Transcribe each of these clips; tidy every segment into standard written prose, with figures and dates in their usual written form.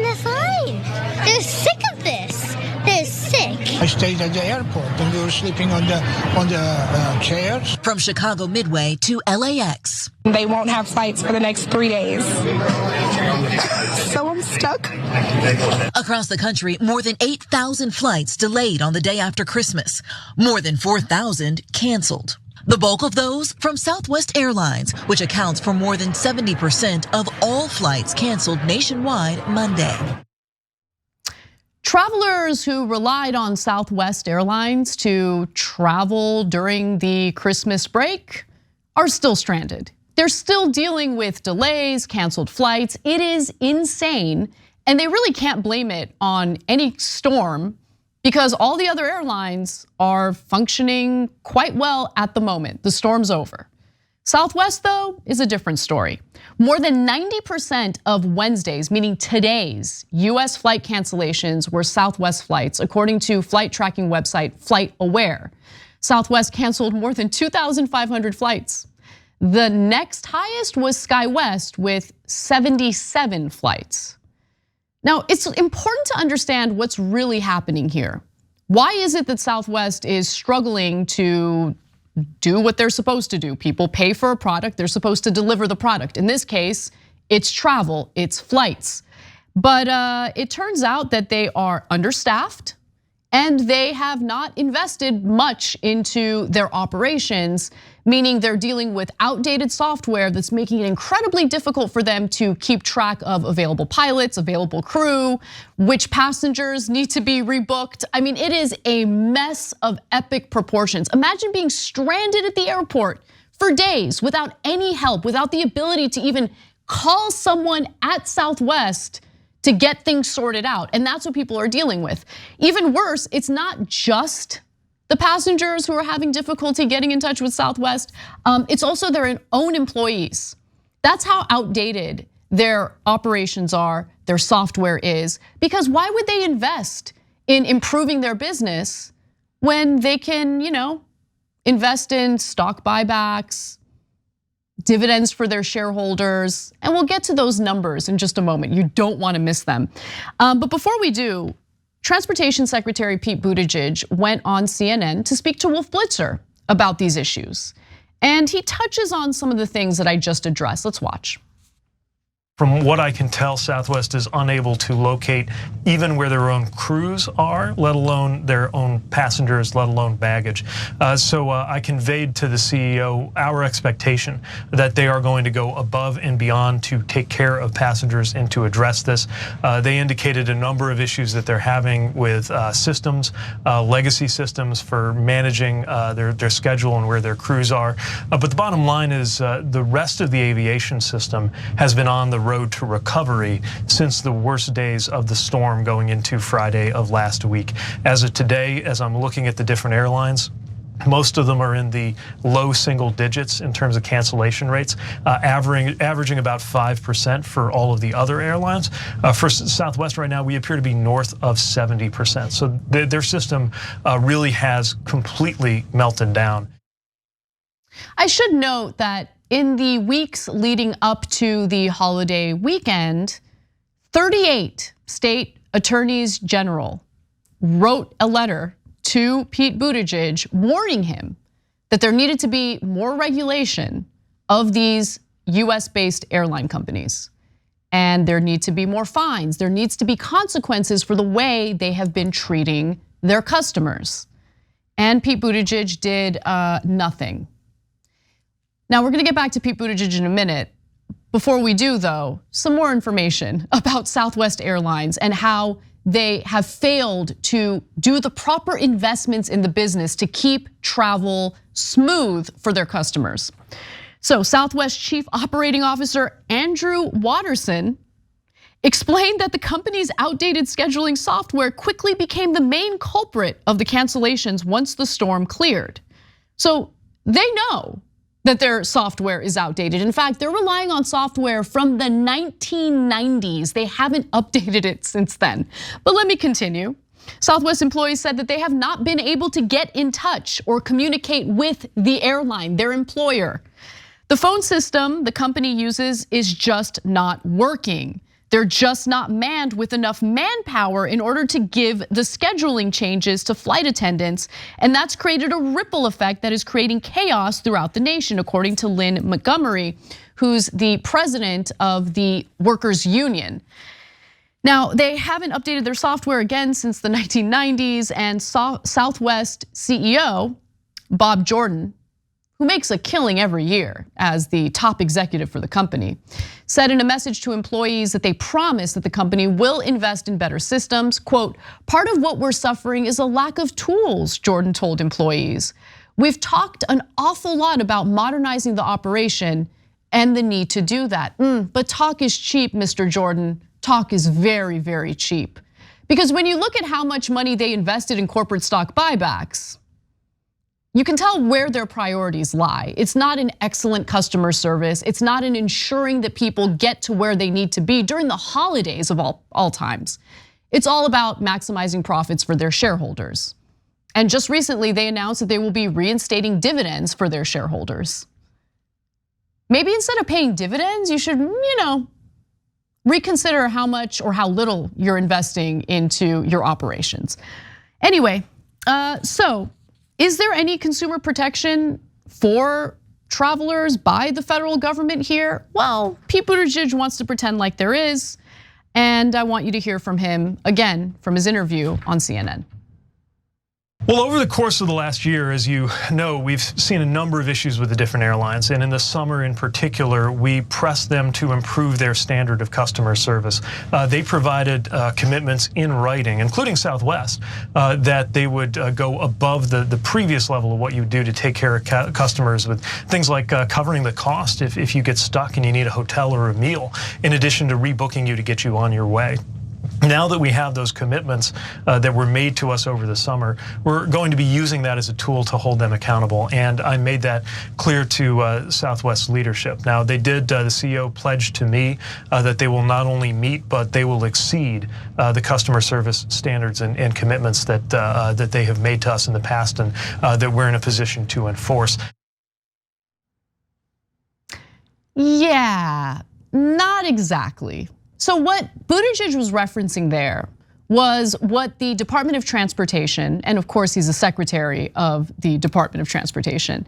they're fine. They're sick of this. They're sick. I stayed at the airport and we were sleeping on the chairs. From Chicago Midway to LAX. They won't have flights for the next 3 days. So I'm stuck. Across the country, more than 8,000 flights delayed on the day after Christmas. More than 4,000 canceled. The bulk of those from Southwest Airlines, which accounts for more than 70% of all flights canceled nationwide Monday. Travelers who relied on Southwest Airlines to travel during the Christmas break are still stranded. They're still dealing with delays, canceled flights. It is insane, and they really can't blame it on any storm because all the other airlines are functioning quite well at the moment. The storm's over. Southwest, though, is a different story. More than 90% of Wednesdays, meaning today's US flight cancellations were Southwest flights, according to flight tracking website FlightAware. Southwest canceled more than 2,500 flights. The next highest was SkyWest with 77 flights. Now, it's important to understand what's really happening here. Why is it that Southwest is struggling to do what they're supposed to do? People pay for a product, they're supposed to deliver the product. In this case, it's travel, it's flights. But it turns out that they are understaffed and they have not invested much into their operations, meaning they're dealing with outdated software that's making it incredibly difficult for them to keep track of available pilots, available crew, which passengers need to be rebooked. I mean, it is a mess of epic proportions. Imagine being stranded at the airport for days without any help, without the ability to even call someone at Southwest to get things sorted out. And that's what people are dealing with. Even worse, it's not just the passengers who are having difficulty getting in touch with Southwest, it's also their own employees. That's how outdated their operations are, their software is, because why would they invest in improving their business when they can, invest in stock buybacks, dividends for their shareholders, and we'll get to those numbers in just a moment. You don't want to miss them. But before we do, Transportation Secretary Pete Buttigieg went on CNN to speak to Wolf Blitzer about these issues. And he touches on some of the things that I just addressed. Let's watch. From what I can tell, Southwest is unable to locate even where their own crews are, let alone their own passengers, let alone baggage. So I conveyed to the CEO our expectation that they are going to go above and beyond to take care of passengers and to address this. They indicated a number of issues that they're having with systems, legacy systems for managing their schedule and where their crews are. But the bottom line is the rest of the aviation system has been on the road to recovery since the worst days of the storm going into Friday of last week. As of today, as I'm looking at the different airlines, most of them are in the low single digits in terms of cancellation rates, averaging about 5% for all of the other airlines. For Southwest right now, we appear to be north of 70%. So their system really has completely melted down. I should note that in the weeks leading up to the holiday weekend, 38 state attorneys general wrote a letter to Pete Buttigieg warning him that there needed to be more regulation of these US-based airline companies. And there need to be more fines. There needs to be consequences for the way they have been treating their customers. And Pete Buttigieg did nothing. Now we're gonna get back to Pete Buttigieg in a minute. Before we do though, some more information about Southwest Airlines and how they have failed to do the proper investments in the business to keep travel smooth for their customers. So Southwest Chief Operating Officer Andrew Watterson explained that the company's outdated scheduling software quickly became the main culprit of the cancellations once the storm cleared. So they know that their software is outdated. In fact, they're relying on software from the 1990s. They haven't updated it since then. But let me continue. Southwest employees said that they have not been able to get in touch or communicate with the airline, their employer. The phone system the company uses is just not working. They're just not manned with enough manpower in order to give the scheduling changes to flight attendants. And that's created a ripple effect that is creating chaos throughout the nation, according to Lynn Montgomery, who's the president of the workers' union. Now, they haven't updated their software again since the 1990s, and Southwest CEO Bob Jordan, who makes a killing every year as the top executive for the company, said in a message to employees that they promise that the company will invest in better systems. Quote, "Part of what we're suffering is a lack of tools," Jordan told employees. "We've talked an awful lot about modernizing the operation and the need to do that. But talk is cheap, Mr. Jordan. Talk is very, very cheap." Because when you look at how much money they invested in corporate stock buybacks, you can tell where their priorities lie. It's not in excellent customer service. It's not in ensuring that people get to where they need to be during the holidays of all times. It's all about maximizing profits for their shareholders. And just recently, they announced that they will be reinstating dividends for their shareholders. Maybe instead of paying dividends, you should, reconsider how much or how little you're investing into your operations. Anyway, so is there any consumer protection for travelers by the federal government here? Well, Pete Buttigieg wants to pretend like there is, and I want you to hear from him again from his interview on CNN. Well, over the course of the last year, as you know, we've seen a number of issues with the different airlines. And in the summer in particular, we pressed them to improve their standard of customer service. They provided commitments in writing, including Southwest, that they would go above the previous level of what you do to take care of customers, with things like covering the cost if you get stuck and you need a hotel or a meal, in addition to rebooking you to get you on your way. Now that we have those commitments that were made to us over the summer, we're going to be using that as a tool to hold them accountable. And I made that clear to Southwest leadership. Now, they did, the CEO pledged to me that they will not only meet, but they will exceed the customer service standards and commitments that they have made to us in the past, and that we're in a position to enforce. Yeah, not exactly. So what Buttigieg was referencing there was what the Department of Transportation, and of course he's the secretary of the Department of Transportation,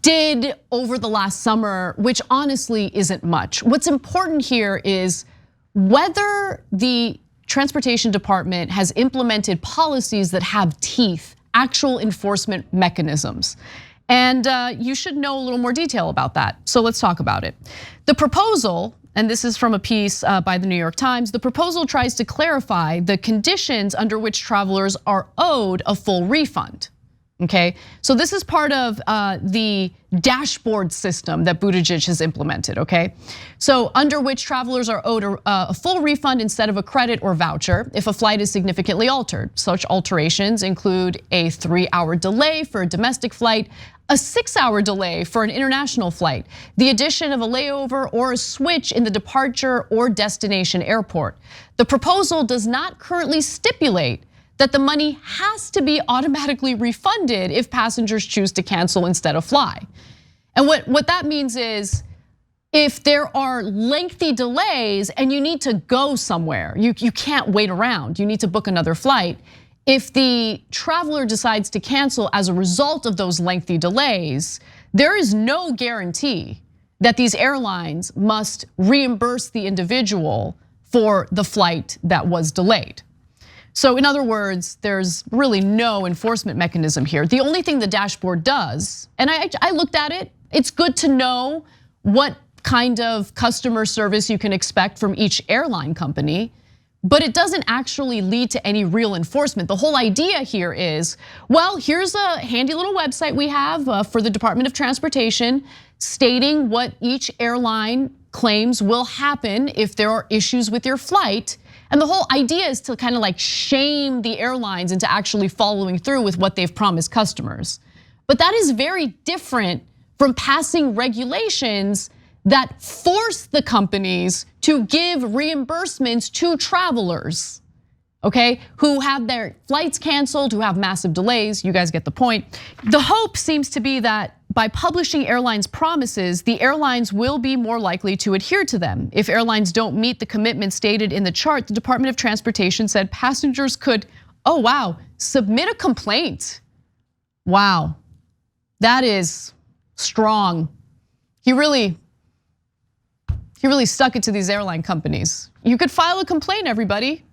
did over the last summer, which honestly isn't much. What's important here is whether the Transportation Department has implemented policies that have teeth, actual enforcement mechanisms. And you should know a little more detail about that. So let's talk about it. The proposal, and this is from a piece by the New York Times, the proposal tries to clarify the conditions under which travelers are owed a full refund. Okay, so this is part of the dashboard system that Buttigieg has implemented, okay? So under which travelers are owed a full refund instead of a credit or voucher if a flight is significantly altered. Such alterations include a 3-hour delay for a domestic flight, a 6-hour delay for an international flight, the addition of a layover or a switch in the departure or destination airport. The proposal does not currently stipulate that the money has to be automatically refunded if passengers choose to cancel instead of fly. And what that means is if there are lengthy delays and you need to go somewhere, you can't wait around, you need to book another flight. If the traveler decides to cancel as a result of those lengthy delays, there is no guarantee that these airlines must reimburse the individual for the flight that was delayed. So in other words, there's really no enforcement mechanism here. The only thing the dashboard does, and I looked at it, it's good to know what kind of customer service you can expect from each airline company, but it doesn't actually lead to any real enforcement. The whole idea here is, well, here's a handy little website we have for the Department of Transportation stating what each airline claims will happen if there are issues with your flight. And the whole idea is to kind of like shame the airlines into actually following through with what they've promised customers. But that is very different from passing regulations that force the companies to give reimbursements to travelers, okay, who have their flights canceled, who have massive delays. You guys get the point. The hope seems to be that by publishing airlines' promises, the airlines will be more likely to adhere to them. If airlines don't meet the commitment stated in the chart, the Department of Transportation said passengers could, oh wow, submit a complaint. Wow, that is strong. He really stuck it to these airline companies. You could file a complaint, everybody.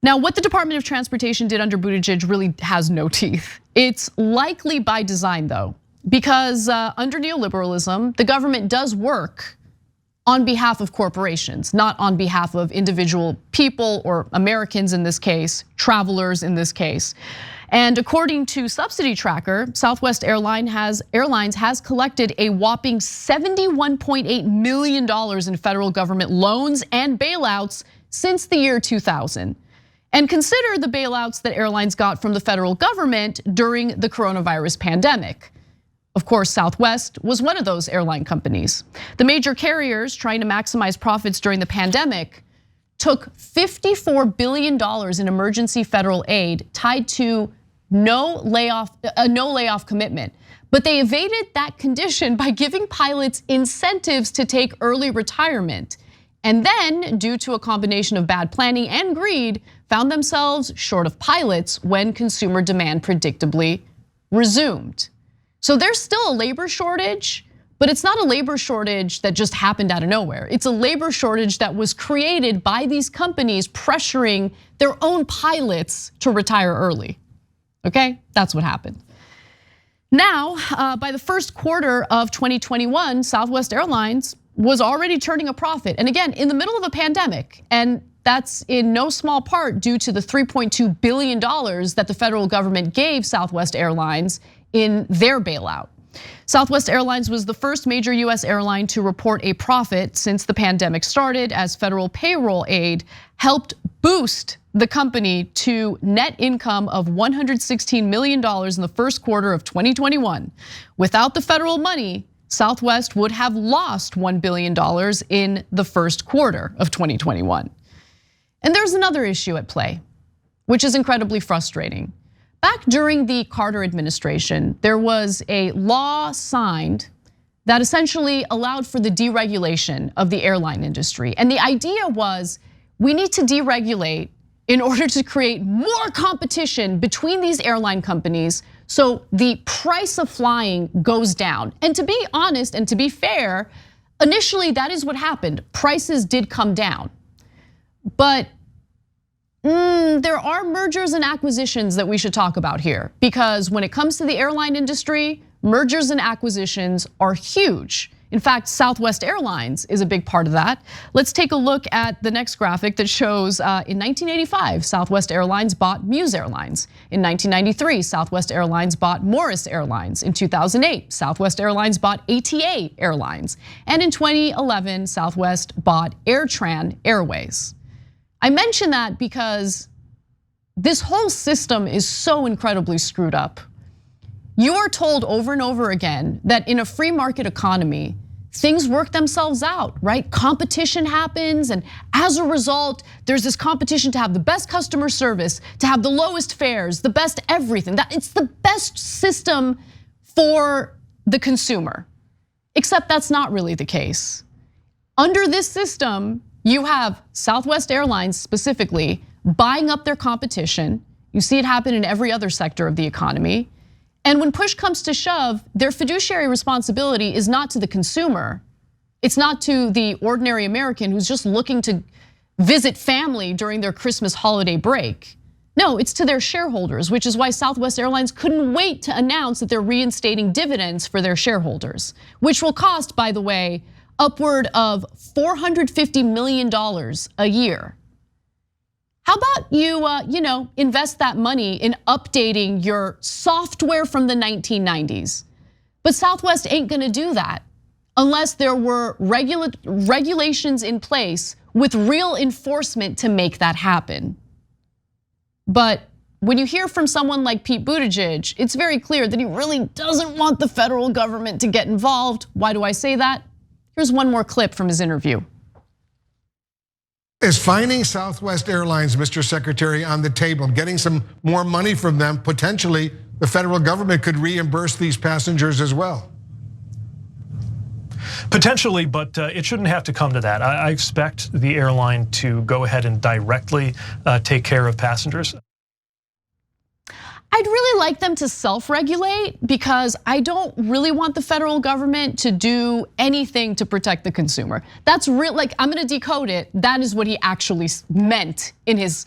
Now, what the Department of Transportation did under Buttigieg really has no teeth. It's likely by design, though, because under neoliberalism, the government does work on behalf of corporations, not on behalf of individual people or Americans in this case, travelers in this case. And according to Subsidy Tracker, Southwest Airlines has collected a whopping $71.8 million in federal government loans and bailouts since the year 2000. And consider the bailouts that airlines got from the federal government during the coronavirus pandemic. Of course, Southwest was one of those airline companies. The major carriers trying to maximize profits during the pandemic took $54 billion in emergency federal aid tied to a no layoff commitment. But they evaded that condition by giving pilots incentives to take early retirement. And then, due to a combination of bad planning and greed, found themselves short of pilots when consumer demand predictably resumed. So there's still a labor shortage, but it's not a labor shortage that just happened out of nowhere. It's a labor shortage that was created by these companies pressuring their own pilots to retire early. Okay, that's what happened. Now, by the first quarter of 2021, Southwest Airlines was already turning a profit. And again, in the middle of a pandemic. And that's in no small part due to the $3.2 billion that the federal government gave Southwest Airlines in their bailout. Southwest Airlines was the first major US airline to report a profit since the pandemic started, as federal payroll aid helped boost the company to net income of $116 million in the first quarter of 2021. Without the federal money, Southwest would have lost $1 billion in the first quarter of 2021. And there's another issue at play, which is incredibly frustrating. Back during the Carter administration, there was a law signed that essentially allowed for the deregulation of the airline industry. And the idea was, we need to deregulate in order to create more competition between these airline companies so the price of flying goes down. And to be honest and to be fair, initially that is what happened. Prices did come down. But there are mergers and acquisitions that we should talk about here, because when it comes to the airline industry, mergers and acquisitions are huge. In fact, Southwest Airlines is a big part of that. Let's take a look at the next graphic that shows in 1985, Southwest Airlines bought Muse Airlines. In 1993, Southwest Airlines bought Morris Airlines. In 2008, Southwest Airlines bought ATA Airlines. And in 2011, Southwest bought AirTran Airways. I mention that because this whole system is so incredibly screwed up. You are told over and over again that in a free market economy, things work themselves out, right? Competition happens, and as a result, there's this competition to have the best customer service, to have the lowest fares, the best everything. It's the best system for the consumer. Except that's not really the case. Under this system, you have Southwest Airlines specifically buying up their competition. You see it happen in every other sector of the economy. And when push comes to shove, their fiduciary responsibility is not to the consumer. It's not to the ordinary American who's just looking to visit family during their Christmas holiday break. No, it's to their shareholders, which is why Southwest Airlines couldn't wait to announce that they're reinstating dividends for their shareholders, which will cost, by the way, upward of $450 million a year. How about you invest that money in updating your software from the 1990s? But Southwest ain't gonna do that unless there were regulations in place with real enforcement to make that happen. But when you hear from someone like Pete Buttigieg, it's very clear that he really doesn't want the federal government to get involved. Why do I say that? Here's one more clip from his interview. Is finding Southwest Airlines, Mr. Secretary, on the table, getting some more money from them, potentially the federal government could reimburse these passengers as well. Potentially, but it shouldn't have to come to that. I expect the airline to go ahead and directly take care of passengers. I'd really like them to self-regulate because I don't really want the federal government to do anything to protect the consumer. That's real, like I'm gonna decode it. That is what he actually meant in his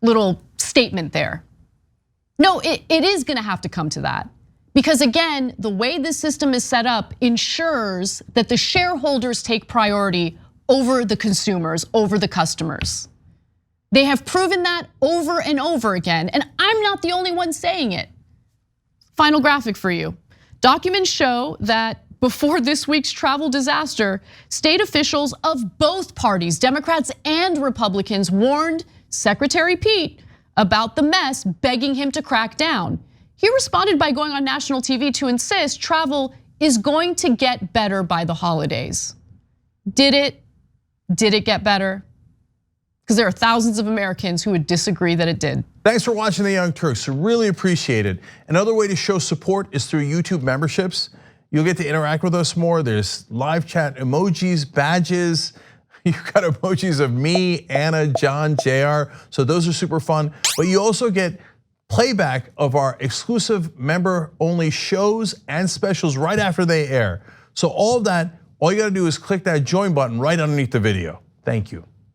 little statement there. No, it is gonna have to come to that. Because again, the way this system is set up ensures that the shareholders take priority over the consumers, over the customers. They have proven that over and over again, and I'm not the only one saying it. Final graphic for you. Documents show that before this week's travel disaster, state officials of both parties, Democrats and Republicans, warned Secretary Pete about the mess, begging him to crack down. He responded by going on national TV to insist travel is going to get better by the holidays. Did it? Did it get better? Because there are thousands of Americans who would disagree that it did. Thanks for watching the Young Turks, really appreciate it. Another way to show support is through YouTube memberships. You'll get to interact with us more. There's live chat emojis, badges. You've got emojis of me, Anna, John, JR. So those are super fun. But you also get playback of our exclusive member-only shows and specials right after they air. So all of that, all you gotta do is click that join button right underneath the video. Thank you.